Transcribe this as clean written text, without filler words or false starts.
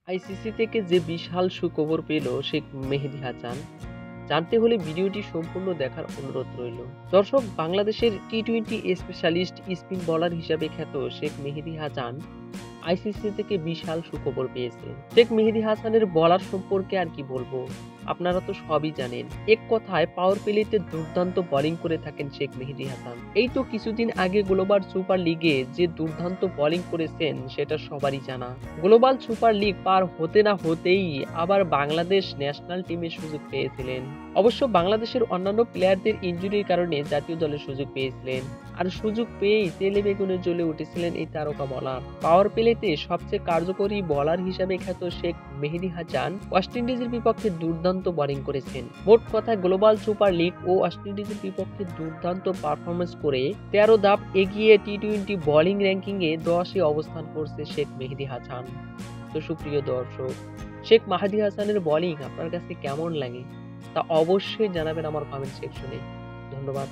ICC থেকে যে বিশাল সুখবর পেল শেখ মেহেদী হাসান, জানতে হলে ভিডিওটি সম্পূর্ণ দেখার অনুরোধ রইল। দর্শক, বাংলাদেশের টি-টোয়েন্টি স্পেশালিস্ট স্পিন বোলার হিসাবে খ্যাত শেখ মেহেদী হাসান আইসিসি থেকে বিশাল সুখবর পেয়েছেন। শেখ মেহেদী হাসানের বোলার সম্পর্কে আর কি বলবো, আপনারা তো সবই জানেন। এক কথায় পাওয়ার প্লেতে দুর্দান্ত বোলিং করে থাকেন শেখ মেহেদী হাসান। এই তো কিছুদিন আগে গ্লোবাল সুপার লিগে যে দুর্দান্ত বোলিং করেছেন সেটা সবারই জানা। গ্লোবাল সুপার লিগ পার হতে না হতেই আবার বাংলাদেশ ন্যাশনাল টিমের সুযোগ পেয়েছিলেন। অবশ্য বাংলাদেশের অন্যান্য প্লেয়ারদের ইনজুরির কারণে জাতীয় দলের সুযোগ পেয়েছিলেন, আর সুযোগ পেয়েই তেলে বেগুনে জ্বলে উঠেছিলেন এই তারকা বোলার। পাওয়ার প্লেতে সবচেয়ে কার্যকরী বোলার হিসাবে খ্যাত শেখ মেহেদী হাসান ওয়েস্ট ইন্ডিজের বিপক্ষে দুর্দান্ত বোলিং করেছেন। মোট কথায় গ্লোবাল সুপার লিগ ও ওয়েস্ট ইন্ডিজের বিপক্ষে দুর্দান্ত পারফরমেন্স করে 13 ধাপ এগিয়ে টি-টোয়েন্টি বোলিং র্যাঙ্কিংয়ে 10-এ অবস্থান করছে শেখ মেহেদী হাসান। তো সুপ্রিয় দর্শক, শেখ মেহেদী হাসানের বোলিং আপনার কাছে কেমন লাগে তা অবশ্যই জানাবেন আমার কমেন্ট সেকশনে। ধন্যবাদ।